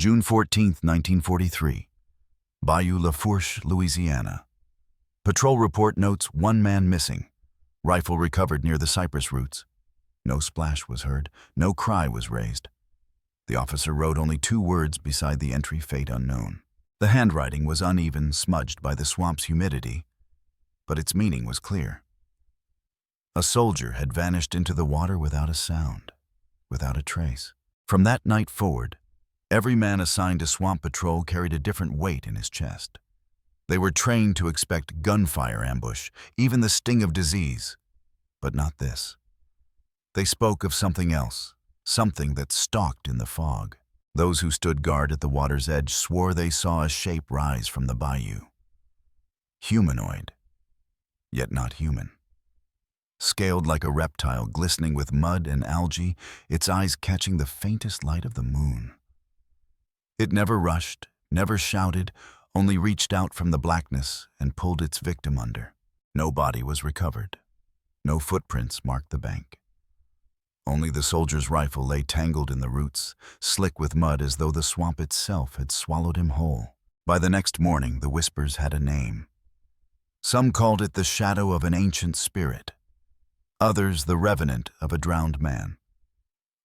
June 14, 1943. Bayou Lafourche, Louisiana. Patrol report notes 1 man missing. Rifle recovered near the cypress roots. No splash was heard. No cry was raised. The officer wrote only 2 words beside the entry, fate unknown. The handwriting was uneven, smudged by the swamp's humidity, but its meaning was clear. A soldier had vanished into the water without a sound, without a trace. From that night forward, every man assigned to swamp patrol carried a different weight in his chest. They were trained to expect gunfire ambush, even the sting of disease, but not this. They spoke of something else, something that stalked in the fog. Those who stood guard at the water's edge swore they saw a shape rise from the bayou. Humanoid, yet not human. Scaled like a reptile, glistening with mud and algae, its eyes catching the faintest light of the moon. It never rushed, never shouted, only reached out from the blackness and pulled its victim under. No body was recovered. No footprints marked the bank. Only the soldier's rifle lay tangled in the roots, slick with mud as though the swamp itself had swallowed him whole. By the next morning, the whispers had a name. Some called it the shadow of an ancient spirit. Others the revenant of a drowned man.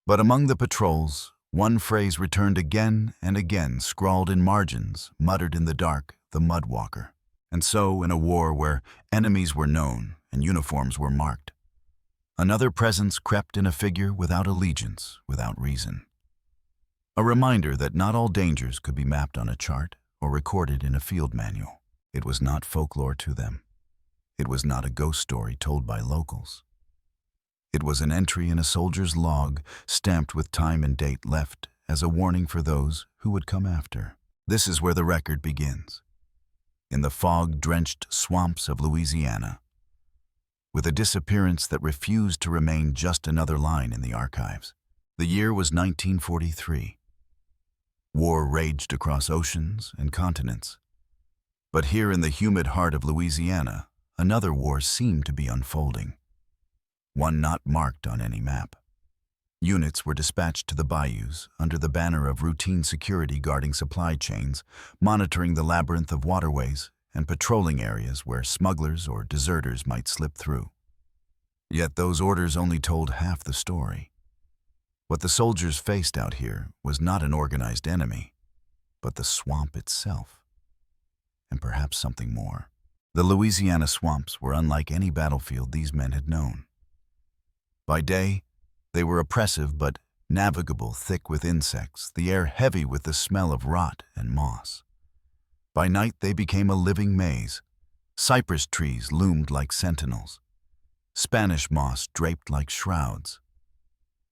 But among the patrols, one phrase returned again and again, scrawled in margins, muttered in the dark, the mudwalker. And so, in a war where enemies were known and uniforms were marked, another presence crept in, a figure without allegiance, without reason. A reminder that not all dangers could be mapped on a chart or recorded in a field manual. It was not folklore to them. It was not a ghost story told by locals. It was an entry in a soldier's log, stamped with time and date, left as a warning for those who would come after. This is where the record begins. In the fog-drenched swamps of Louisiana, with a disappearance that refused to remain just another line in the archives. The year was 1943. War raged across oceans and continents. But here in the humid heart of Louisiana, another war seemed to be unfolding. One not marked on any map. Units were dispatched to the bayous under the banner of routine security, guarding supply chains, monitoring the labyrinth of waterways, and patrolling areas where smugglers or deserters might slip through. Yet those orders only told half the story. What the soldiers faced out here was not an organized enemy, but the swamp itself. And perhaps something more. The Louisiana swamps were unlike any battlefield these men had known. By day, they were oppressive but navigable, thick with insects, the air heavy with the smell of rot and moss. By night, they became a living maze. Cypress trees loomed like sentinels. Spanish moss draped like shrouds.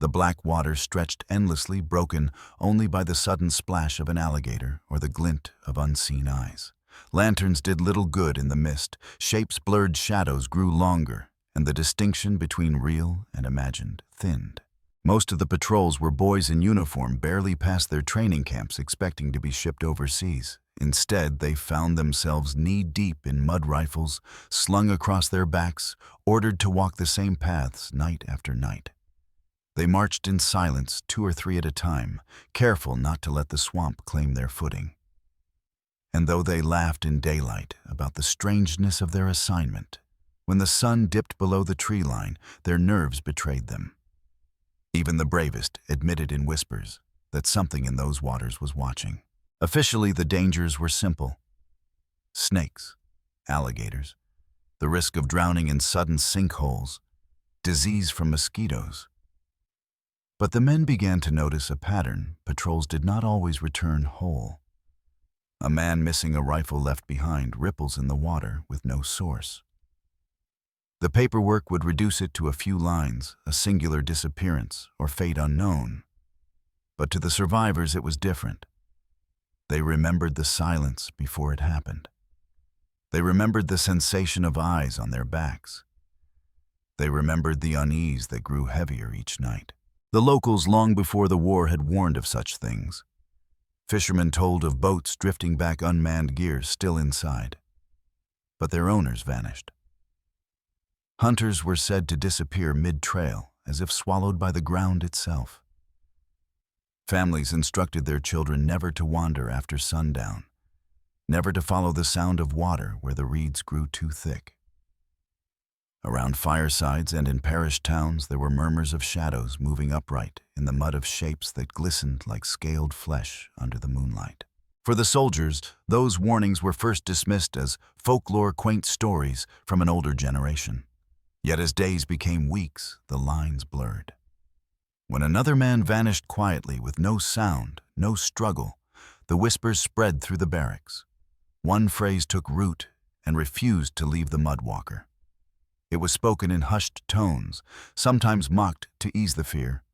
The black water stretched endlessly, broken only by the sudden splash of an alligator or the glint of unseen eyes. Lanterns did little good in the mist. Shapes blurred, shadows grew longer, and the distinction between real and imagined thinned. Most of the patrols were boys in uniform, barely past their training camps, expecting to be shipped overseas. Instead, they found themselves knee-deep in mud rifles, slung across their backs, ordered to walk the same paths night after night. They marched in silence, 2 or 3 at a time, careful not to let the swamp claim their footing. And though they laughed in daylight about the strangeness of their assignment, when the sun dipped below the tree line, their nerves betrayed them. Even the bravest admitted in whispers that something in those waters was watching. Officially, the dangers were simple. Snakes, alligators, the risk of drowning in sudden sinkholes, disease from mosquitoes. But the men began to notice a pattern. Patrols did not always return whole. A man missing a rifle left behind, ripples in the water with no source. The paperwork would reduce it to a few lines, a singular disappearance or fate unknown. But to the survivors it was different. They remembered the silence before it happened. They remembered the sensation of eyes on their backs. They remembered the unease that grew heavier each night. The locals long before the war had warned of such things. Fishermen told of boats drifting back, unmanned gears still inside. But their owners vanished. Hunters were said to disappear mid-trail, as if swallowed by the ground itself. Families instructed their children never to wander after sundown, never to follow the sound of water where the reeds grew too thick. Around firesides and in parish towns there were murmurs of shadows moving upright in the mud of shapes that glistened like scaled flesh under the moonlight. For the soldiers, those warnings were first dismissed as folklore, quaint stories from an older generation. Yet as days became weeks, the lines blurred. When another man vanished quietly with no sound, no struggle, the whispers spread through the barracks. One phrase took root and refused to leave the mudwalker. It was spoken in hushed tones, sometimes mocked to ease the fear,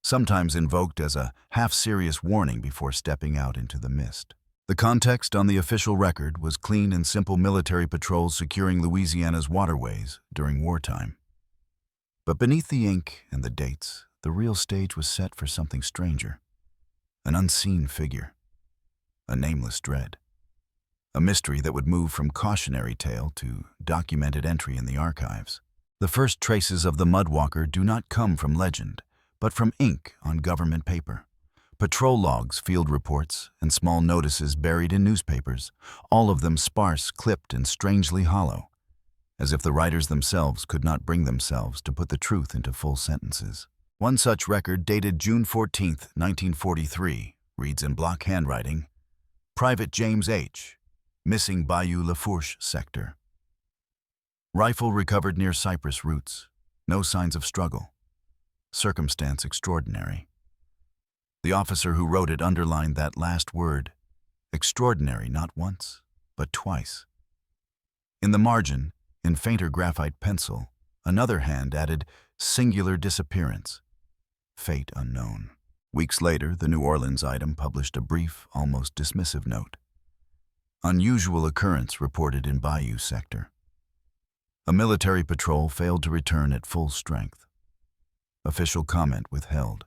sometimes invoked as a half-serious warning before stepping out into the mist. The context on the official record was clean and simple military patrols securing Louisiana's waterways during wartime. But beneath the ink and the dates, the real stage was set for something stranger. An unseen figure. A nameless dread. A mystery that would move from cautionary tale to documented entry in the archives. The first traces of the mudwalker do not come from legend, but from ink on government paper. Patrol logs, field reports, and small notices buried in newspapers, all of them sparse, clipped, and strangely hollow, as if the writers themselves could not bring themselves to put the truth into full sentences. One such record, dated June 14, 1943, reads in block handwriting, Private James H., missing Bayou Lafourche sector. Rifle recovered near cypress roots. No signs of struggle. Circumstance extraordinary. The officer who wrote it underlined that last word, extraordinary, not once, but twice. In the margin, in fainter graphite pencil, another hand added, singular disappearance. Fate unknown. Weeks later, the New Orleans item published a brief, almost dismissive note. Unusual occurrence reported in Bayou sector. A military patrol failed to return at full strength. Official comment withheld.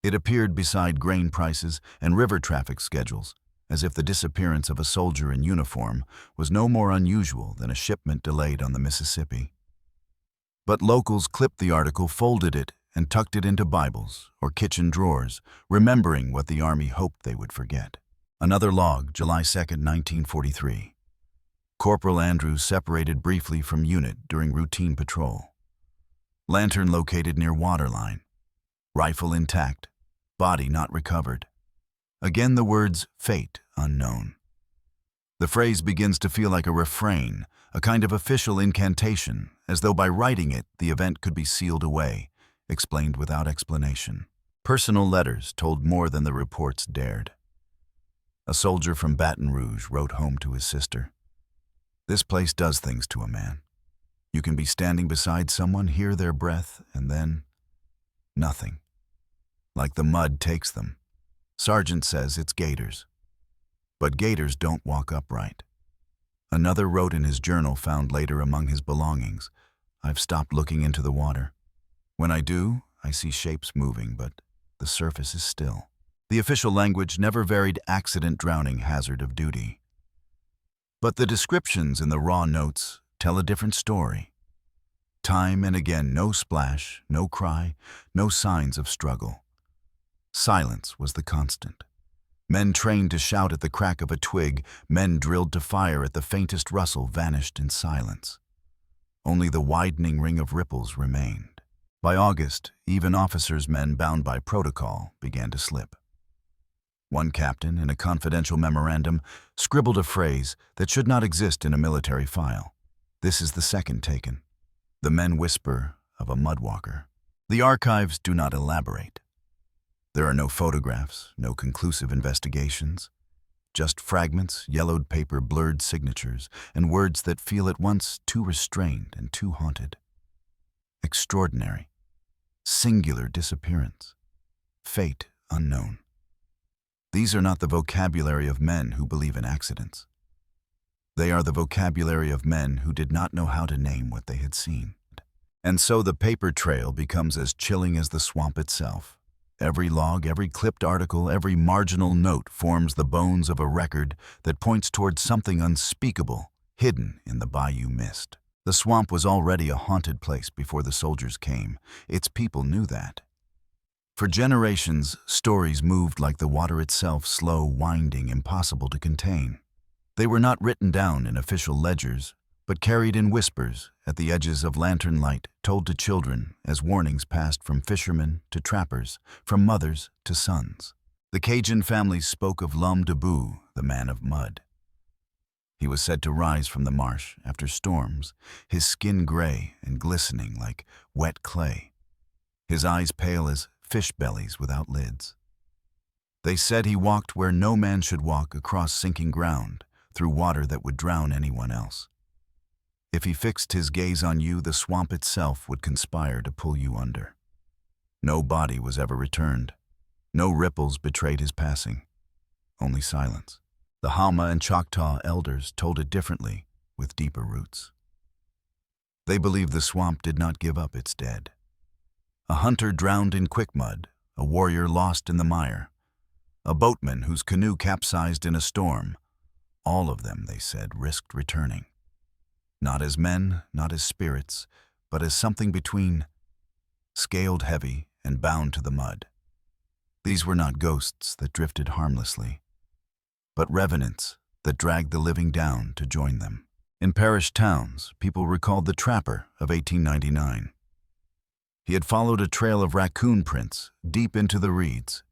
It appeared beside grain prices and river traffic schedules, as if the disappearance of a soldier in uniform was no more unusual than a shipment delayed on the Mississippi. But locals clipped the article, folded it, and tucked it into Bibles or kitchen drawers, remembering what the Army hoped they would forget. Another log, July 2, 1943. Corporal Andrews separated briefly from unit during routine patrol. Lantern located near waterline. Rifle intact. Body not recovered. Again the words, fate unknown. The phrase begins to feel like a refrain, a kind of official incantation, as though by writing it, the event could be sealed away, explained without explanation. Personal letters told more than the reports dared. A soldier from Baton Rouge wrote home to his sister. This place does things to a man. You can be standing beside someone, hear their breath, and then nothing. Like the mud takes them. Sergeant says it's gators. But gators don't walk upright. Another wrote in his journal, found later among his belongings, I've stopped looking into the water. When I do, I see shapes moving, but the surface is still. The official language never varied accident, drowning, hazard of duty. But the descriptions in the raw notes tell a different story. Time and again, no splash, no cry, no signs of struggle. Silence was the constant. Men trained to shout at the crack of a twig, men drilled to fire at the faintest rustle, vanished in silence. Only the widening ring of ripples remained. By August, even officers' men bound by protocol began to slip. One captain, in a confidential memorandum, scribbled a phrase that should not exist in a military file. This is the second taken. The men whisper of a mudwalker. The archives do not elaborate. There are no photographs, no conclusive investigations, just fragments, yellowed paper, blurred signatures, and words that feel at once too restrained and too haunted. Extraordinary. Singular disappearance. Fate unknown. These are not the vocabulary of men who believe in accidents. They are the vocabulary of men who did not know how to name what they had seen. And so the paper trail becomes as chilling as the swamp itself. Every log, every clipped article, every marginal note forms the bones of a record that points towards something unspeakable, hidden in the bayou mist. The swamp was already a haunted place before the soldiers came. Its people knew that. For generations, stories moved like the water itself, slow, winding, impossible to contain. They were not written down in official ledgers, but carried in whispers at the edges of lantern light, told to children as warnings passed from fishermen to trappers, from mothers to sons. The Cajun families spoke of L'Homme Debout, the man of mud. He was said to rise from the marsh after storms, his skin gray and glistening like wet clay, his eyes pale as fish bellies without lids. They said he walked where no man should walk, across sinking ground, through water that would drown anyone else. If he fixed his gaze on you, the swamp itself would conspire to pull you under. No body was ever returned. No ripples betrayed his passing. Only silence. The Hama and Choctaw elders told it differently, with deeper roots. They believed the swamp did not give up its dead. A hunter drowned in quickmud, a warrior lost in the mire, a boatman whose canoe capsized in a storm. All of them, they said, risked returning. Not as men, not as spirits, but as something between, scaled heavy and bound to the mud. These were not ghosts that drifted harmlessly, but revenants that dragged the living down to join them. In parish towns, people recalled the trapper of 1899. He had followed a trail of raccoon prints deep into the reeds.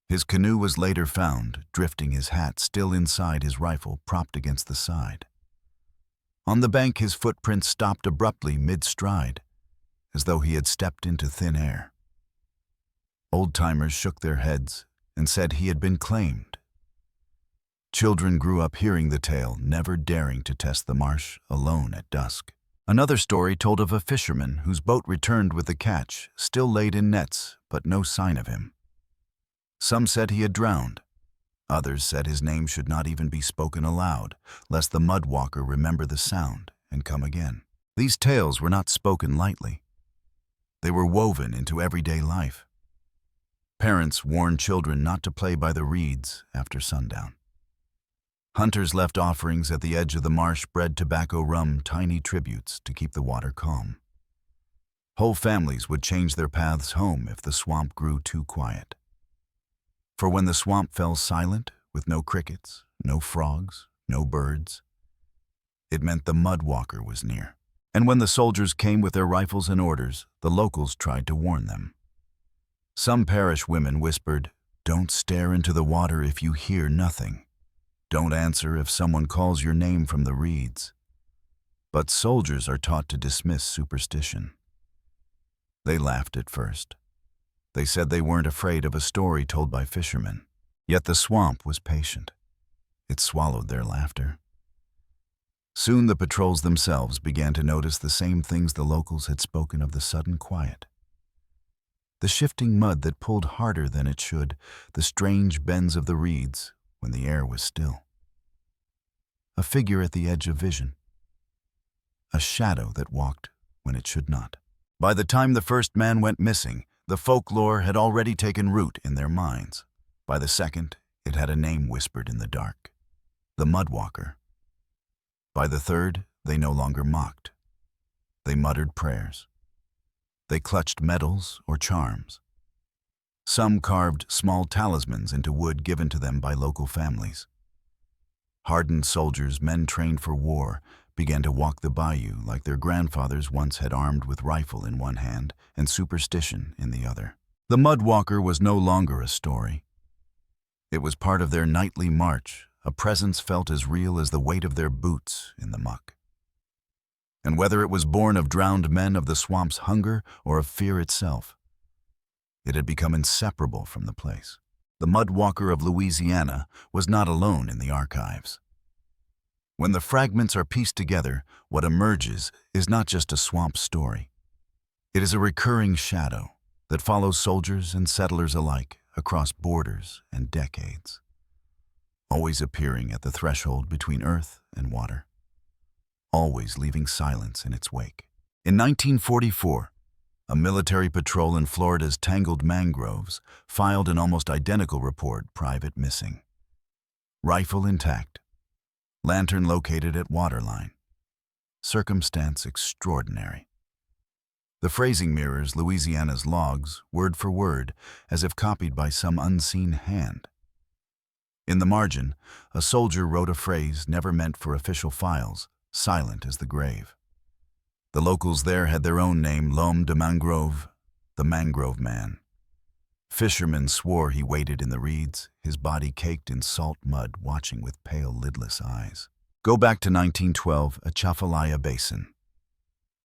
His canoe was later found, drifting, his hat still inside his rifle propped against the side. On the bank, his footprints stopped abruptly mid-stride, as though he had stepped into thin air. Old-timers shook their heads and said he had been claimed. Children grew up hearing the tale, never daring to test the marsh alone at dusk. Another story told of a fisherman whose boat returned with the catch, still laid in nets, but no sign of him. Some said he had drowned. Others said his name should not even be spoken aloud, lest the mudwalker remember the sound and come again. These tales were not spoken lightly. They were woven into everyday life. Parents warned children not to play by the reeds after sundown. Hunters left offerings at the edge of the marsh, bread, tobacco, rum, tiny tributes to keep the water calm. Whole families would change their paths home if the swamp grew too quiet. For when the swamp fell silent, with no crickets, no frogs, no birds, it meant the mudwalker was near. And when the soldiers came with their rifles and orders, the locals tried to warn them. Some parish women whispered, "Don't stare into the water if you hear nothing. Don't answer if someone calls your name from the reeds." But soldiers are taught to dismiss superstition. They laughed at first. They said they weren't afraid of a story told by fishermen. Yet the swamp was patient. It swallowed their laughter. Soon the patrols themselves began to notice the same things the locals had spoken of: the sudden quiet, the shifting mud that pulled harder than it should, the strange bends of the reeds when the air was still. A figure at the edge of vision. A shadow that walked when it should not. By the time the first man went missing, the folklore had already taken root in their minds. By the second, it had a name whispered in the dark: the Mudwalker. By the third, they no longer mocked. They muttered prayers. They clutched medals or charms. Some carved small talismans into wood given to them by local families. Hardened soldiers, men trained for war, began to walk the bayou like their grandfathers once had, armed with rifle in one hand and superstition in the other. The Mudwalker was no longer a story. It was part of their nightly march, a presence felt as real as the weight of their boots in the muck. And whether it was born of drowned men, of the swamp's hunger, or of fear itself, it had become inseparable from the place. The Mudwalker of Louisiana was not alone in the archives. When the fragments are pieced together, what emerges is not just a swamp story. It is a recurring shadow that follows soldiers and settlers alike across borders and decades, always appearing at the threshold between earth and water, always leaving silence in its wake. In 1944, a military patrol in Florida's tangled mangroves filed an almost identical report: private missing. Rifle intact. Lantern located at waterline. Circumstance extraordinary. The phrasing mirrors Louisiana's logs, word for word, as if copied by some unseen hand. In the margin, a soldier wrote a phrase never meant for official files, silent as the grave. The locals there had their own name, L'Homme de Mangrove, the Mangrove Man. Fishermen swore he waited in the reeds, his body caked in salt mud, watching with pale, lidless eyes. Go back to 1912, Atchafalaya Basin.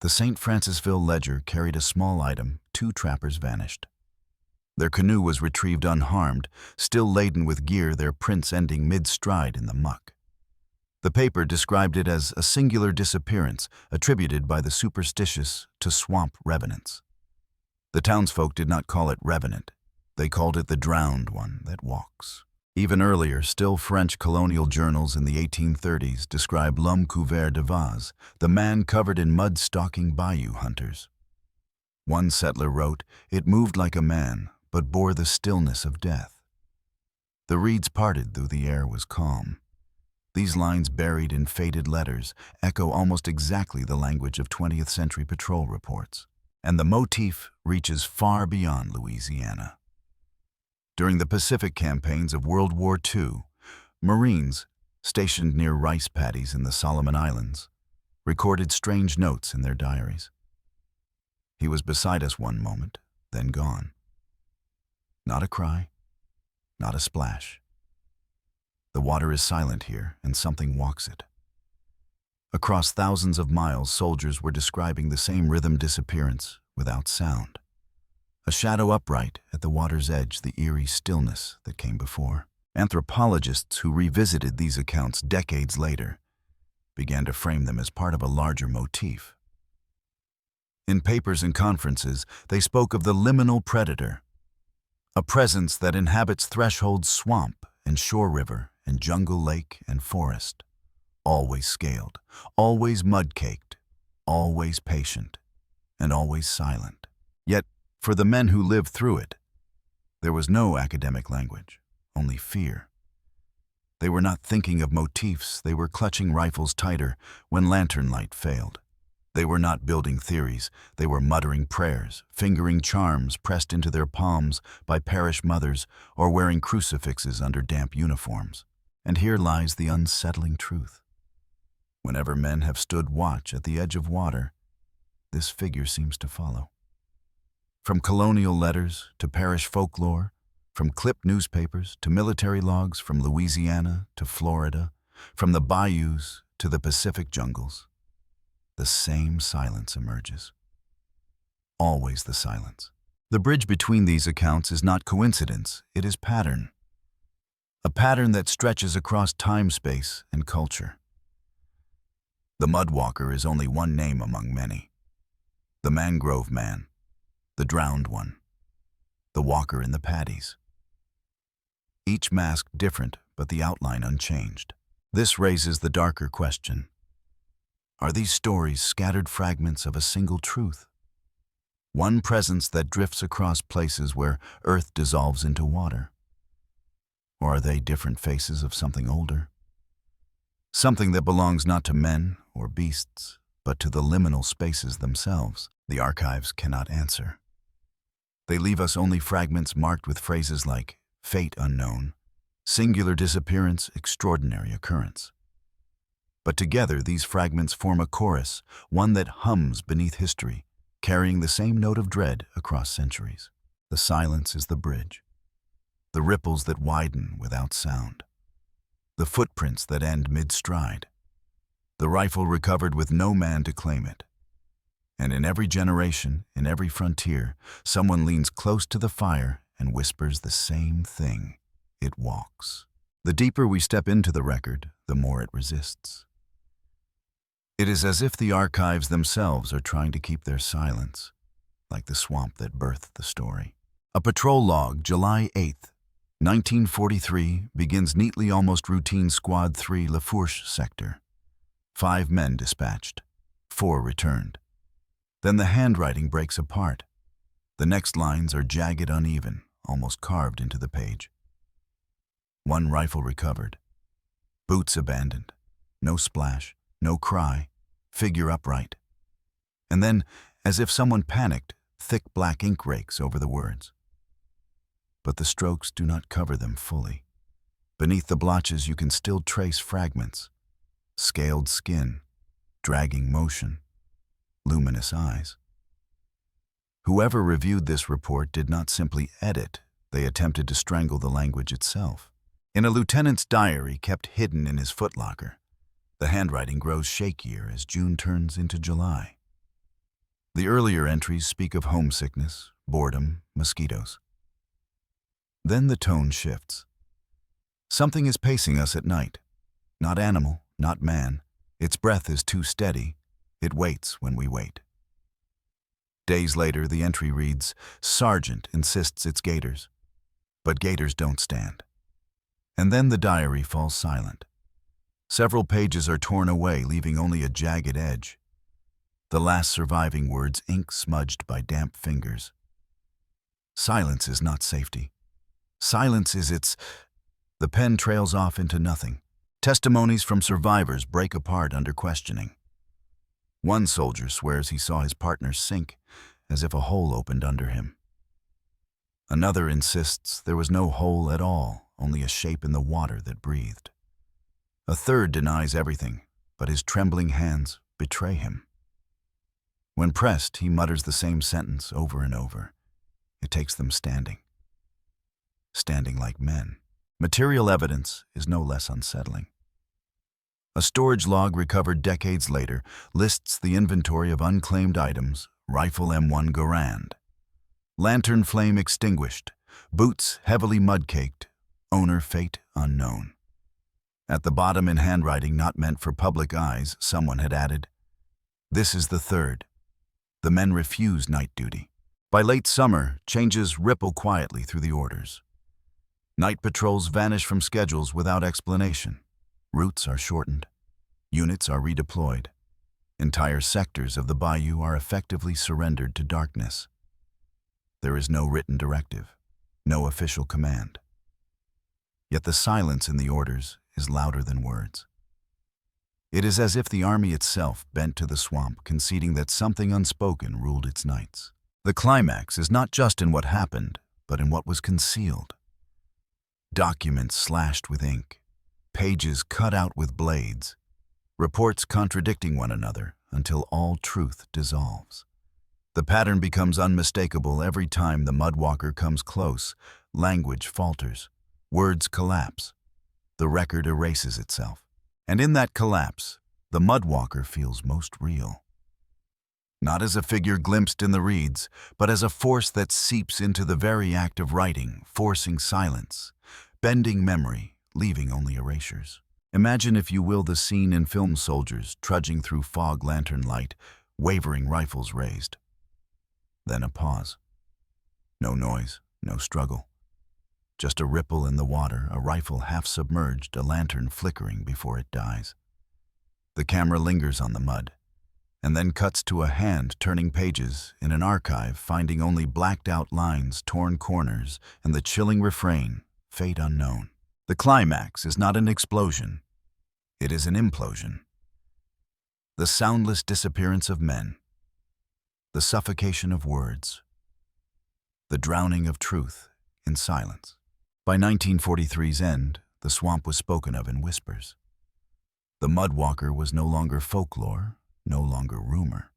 The St. Francisville ledger carried a small item. 2 trappers vanished. Their canoe was retrieved unharmed, still laden with gear, their prints ending mid-stride in the muck. The paper described it as a singular disappearance attributed by the superstitious to swamp revenants. The townsfolk did not call it revenant. They called it the drowned one that walks. Even earlier, still French colonial journals in the 1830s describe l'homme couvert de vase, the man covered in mud-stalking bayou hunters. One settler wrote, "It moved like a man, but bore the stillness of death." The reeds parted, though the air was calm. These lines, buried in faded letters, echo almost exactly the language of 20th century patrol reports. And the motif reaches far beyond Louisiana. During the Pacific campaigns of World War II, Marines, stationed near rice paddies in the Solomon Islands, recorded strange notes in their diaries. He was beside us one moment, then gone. Not a cry, not a splash. The water is silent here, and something walks it. Across thousands of miles, soldiers were describing the same rhythm disappearance without sound. A shadow upright at the water's edge, the eerie stillness that came before. Anthropologists who revisited these accounts decades later began to frame them as part of a larger motif. In papers and conferences, they spoke of the liminal predator, a presence that inhabits threshold swamp and shore river and jungle lake and forest, always scaled, always mud-caked, always patient, and always silent. Yet, for the men who lived through it, there was no academic language, only fear. They were not thinking of motifs, they were clutching rifles tighter when lantern light failed. They were not building theories, they were muttering prayers, fingering charms pressed into their palms by parish mothers or wearing crucifixes under damp uniforms. And here lies the unsettling truth. Whenever men have stood watch at the edge of water, this figure seems to follow. From colonial letters to parish folklore, from clipped newspapers to military logs, from Louisiana to Florida, from the bayous to the Pacific jungles, the same silence emerges. Always the silence. The bridge between these accounts is not coincidence, it is pattern. A pattern that stretches across time, space, and culture. The Mudwalker is only one name among many. The Mangrove Man, the Drowned One, the Walker in the Paddies. Each mask different, but the outline unchanged. This raises the darker question. Are these stories scattered fragments of a single truth? One presence that drifts across places where earth dissolves into water? Or are they different faces of something older? Something that belongs not to men or beasts, but to the liminal spaces themselves. The archives cannot answer. They leave us only fragments marked with phrases like fate unknown, singular disappearance, extraordinary occurrence. But together these fragments form a chorus, one that hums beneath history, carrying the same note of dread across centuries. The silence is the bridge. The ripples that widen without sound. The footprints that end mid-stride. The rifle recovered with no man to claim it. And in every generation, in every frontier, someone leans close to the fire and whispers the same thing. It walks. The deeper we step into the record, the more it resists. It is as if the archives themselves are trying to keep their silence, like the swamp that birthed the story. A patrol log, July 8th, 1943, begins neatly, almost routine Squad 3 Lafourche sector. 5 men dispatched. 4 returned. Then the handwriting breaks apart. The next lines are jagged, uneven, almost carved into the page. 1 rifle recovered. Boots abandoned. No splash, no cry. Figure upright. And then, As if someone panicked, thick black ink rakes over the words. But the strokes do not cover them fully. Beneath the blotches you can still trace fragments: scaled skin, dragging motion, luminous eyes. Whoever reviewed this report did not simply edit, they attempted to strangle the language itself. In a lieutenant's diary kept hidden in his footlocker, the handwriting grows shakier as June turns into July. The earlier entries speak of homesickness, boredom, mosquitoes. Then the tone shifts. Something is pacing us at night. Not animal, not man. Its breath is too steady. It waits when we wait. Days later, the entry reads, "Sergeant insists it's gators." But gators don't stand. And then the diary falls silent. Several pages are torn away, leaving only a jagged edge. The last surviving words, ink smudged by damp fingers. Silence is not safety. Silence is its... The pen trails off into nothing. Testimonies from survivors break apart under questioning. One soldier swears he saw his partner sink, as if a hole opened under him. Another insists there was no hole at all, only a shape in the water that breathed. A third denies everything, but his trembling hands betray him. When pressed, he mutters the same sentence over and over. It takes them standing. Standing like men. Material evidence is no less unsettling. A storage log recovered decades later lists the inventory of unclaimed items: rifle M1 Garand, lantern flame extinguished, boots heavily mud-caked, owner fate unknown. At the bottom, in handwriting not meant for public eyes, someone had added, "This is the third. The men refuse night duty." By late summer, changes ripple quietly through the orders. Night patrols vanish from schedules without explanation. Routes are shortened. Units are redeployed. Entire sectors of the bayou are effectively surrendered to darkness. There is no written directive, no official command. Yet the silence in the orders is louder than words. It is as if the army itself bent to the swamp, conceding that something unspoken ruled its nights. The climax is not just in what happened, but in what was concealed. Documents slashed with ink, pages cut out with blades, reports contradicting one another until all truth dissolves. The pattern becomes unmistakable every time the mudwalker comes close. Language falters, words collapse. The record erases itself. And in that collapse, the mudwalker feels most real. Not as a figure glimpsed in the reeds, but as a force that seeps into the very act of writing, forcing silence, bending memory, leaving only erasures. Imagine, if you will, the scene in film: soldiers trudging through fog lantern light, wavering rifles raised. Then a pause. No noise, no struggle. Just a ripple in the water, a rifle half submerged, a lantern flickering before it dies. The camera lingers on the mud, and then cuts to a hand turning pages in an archive, finding only blacked-out lines, torn corners, and the chilling refrain, "Fate unknown." The climax is not an explosion. It is an implosion. The soundless disappearance of men. The suffocation of words. The drowning of truth in silence. By 1943's end, the swamp was spoken of in whispers. The mudwalker was no longer folklore, no longer rumor.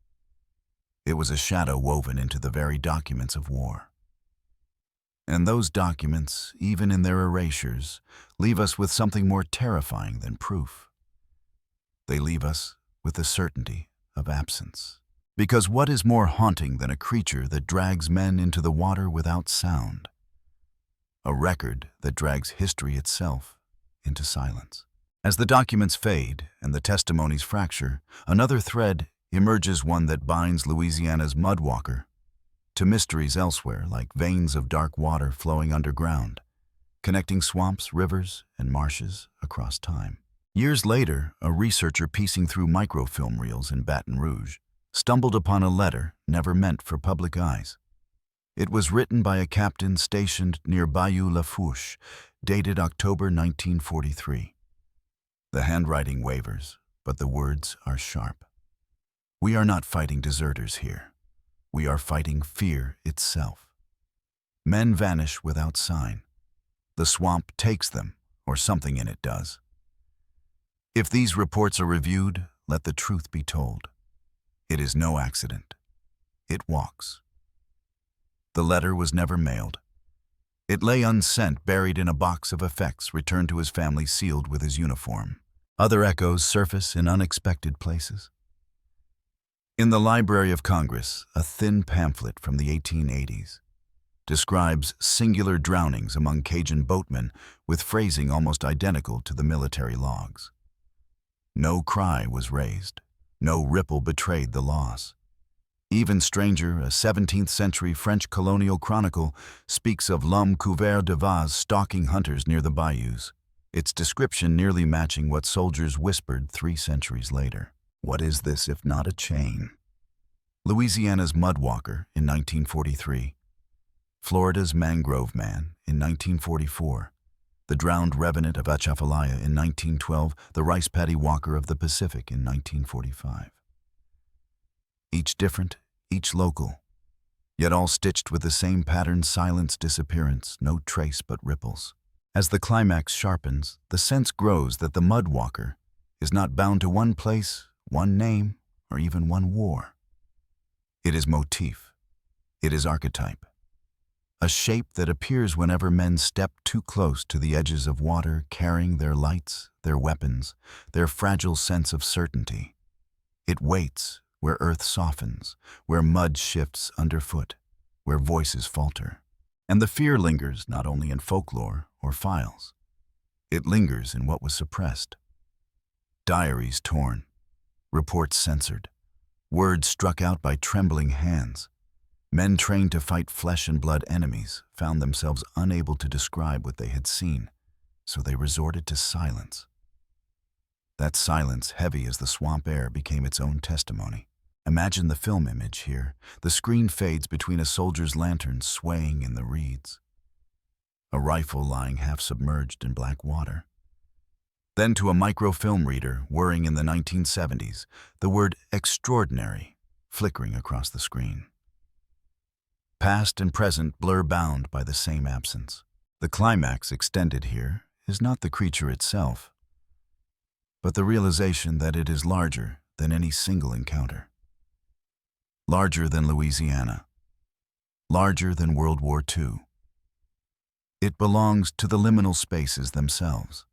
It was a shadow woven into the very documents of war. And those documents, even in their erasures, leave us with something more terrifying than proof. They leave us with the certainty of absence. Because what is more haunting than a creature that drags men into the water without sound? A record that drags history itself into silence. As the documents fade and the testimonies fracture, another thread emerges, one that binds Louisiana's mudwalker to mysteries elsewhere, like veins of dark water flowing underground, connecting swamps, rivers, and marshes across time. Years later, a researcher piecing through microfilm reels in Baton Rouge stumbled upon a letter never meant for public eyes. It was written by a captain stationed near Bayou La Fourche, dated October 1943. The handwriting wavers, but the words are sharp. "We are not fighting deserters here. We are fighting fear itself. Men vanish without sign. The swamp takes them, or something in it does. If these reports are reviewed, let the truth be told. It is no accident. It walks. The letter was never mailed. It lay unsent, buried in a box of effects, returned to his family sealed with his uniform. Other echoes surface in unexpected places. In the Library of Congress, a thin pamphlet from the 1880s describes singular drownings among Cajun boatmen with phrasing almost identical to the military logs. No cry was raised. No ripple betrayed the loss. Even stranger, a 17th-century French colonial chronicle speaks of l'homme couvert de vase stalking hunters near the bayous, its description nearly matching what soldiers whispered 3 centuries later. What is this if not a chain? Louisiana's mudwalker in 1943. Florida's mangrove man in 1944. The drowned revenant of Atchafalaya in 1912, the rice paddy walker of the Pacific in 1945. Each different, each local, yet all stitched with the same pattern: silence, disappearance, no trace but ripples. As the climax sharpens, the sense grows that the mudwalker is not bound to one place, one name, or even one war. It is motif. It is archetype. A shape that appears whenever men step too close to the edges of water, carrying their lights, their weapons, their fragile sense of certainty. It waits where earth softens, where mud shifts underfoot, where voices falter. And the fear lingers not only in folklore or files. It lingers in what was suppressed. Diaries torn, reports censored, words struck out by trembling hands. Men trained to fight flesh and blood enemies found themselves unable to describe what they had seen, so they resorted to silence. That silence, heavy as the swamp air, became its own testimony. Imagine the film image here. The screen fades between a soldier's lantern swaying in the reeds, a rifle lying half submerged in black water. Then to a microfilm reader whirring in the 1970s, the word extraordinary flickering across the screen. Past and present blur bound by the same absence. The climax extended here is not the creature itself, but the realization that it is larger than any single encounter. Larger than Louisiana. Larger than World War II. It belongs to the liminal spaces themselves.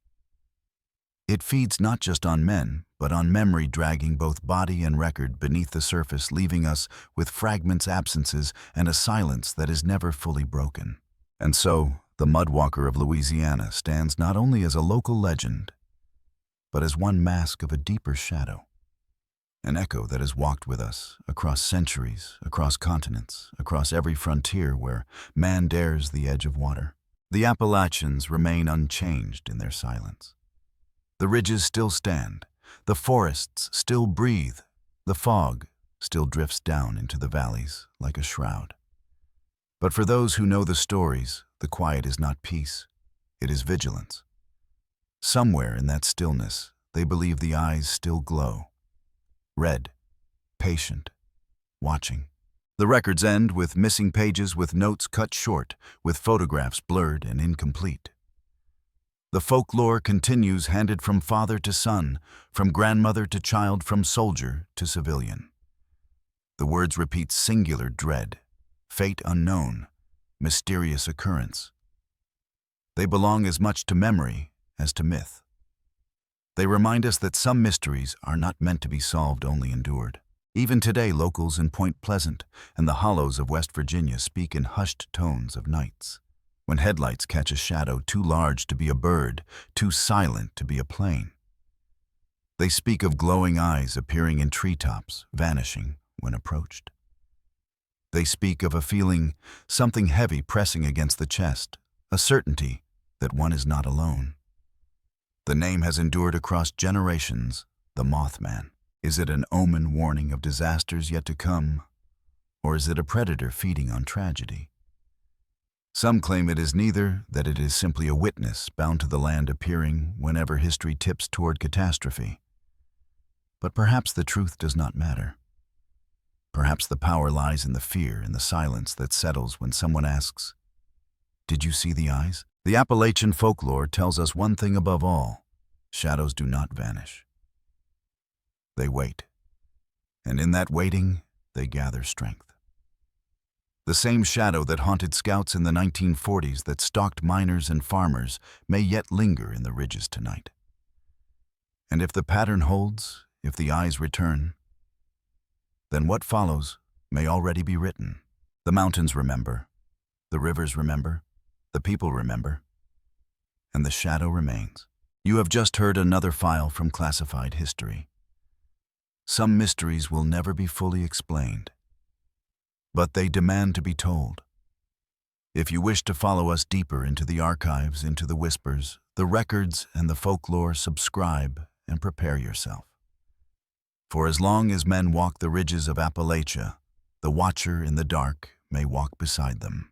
It feeds not just on men, but on memory, dragging both body and record beneath the surface, leaving us with fragments, absences, and a silence that is never fully broken. And so, the Mudwalker of Louisiana stands not only as a local legend, but as one mask of a deeper shadow. An echo that has walked with us across centuries, across continents, across every frontier where man dares the edge of water. The Appalachians remain unchanged in their silence. The ridges still stand, the forests still breathe, the fog still drifts down into the valleys like a shroud. But for those who know the stories, the quiet is not peace, it is vigilance. Somewhere in that stillness, they believe the eyes still glow. Red, patient, watching. The records end with missing pages, with notes cut short, with photographs blurred and incomplete. The folklore continues, handed from father to son, from grandmother to child, from soldier to civilian. The words repeat: singular dread, fate unknown, mysterious occurrence. They belong as much to memory as to myth. They remind us that some mysteries are not meant to be solved, only endured. Even today, locals in Point Pleasant and the hollows of West Virginia speak in hushed tones of nights, when headlights catch a shadow too large to be a bird, too silent to be a plane. They speak of glowing eyes appearing in treetops, vanishing when approached. They speak of a feeling, something heavy pressing against the chest, a certainty that one is not alone. The name has endured across generations, the Mothman. Is it an omen warning of disasters yet to come, or is it a predator feeding on tragedy? Some claim it is neither, that it is simply a witness bound to the land, appearing whenever history tips toward catastrophe. But perhaps the truth does not matter. Perhaps the power lies in the fear, in the silence that settles when someone asks, "Did you see the eyes?" The Appalachian folklore tells us one thing above all: shadows do not vanish. They wait, and in that waiting, they gather strength. The same shadow that haunted scouts in the 1940s, that stalked miners and farmers, may yet linger in the ridges tonight. And if the pattern holds, if the eyes return, then what follows may already be written. The mountains remember, the rivers remember, the people remember, and the shadow remains. You have just heard another file from classified history. Some mysteries will never be fully explained, but they demand to be told. If you wish to follow us deeper into the archives, into the whispers, the records, and the folklore, subscribe and prepare yourself. For as long as men walk the ridges of Appalachia, the watcher in the dark may walk beside them.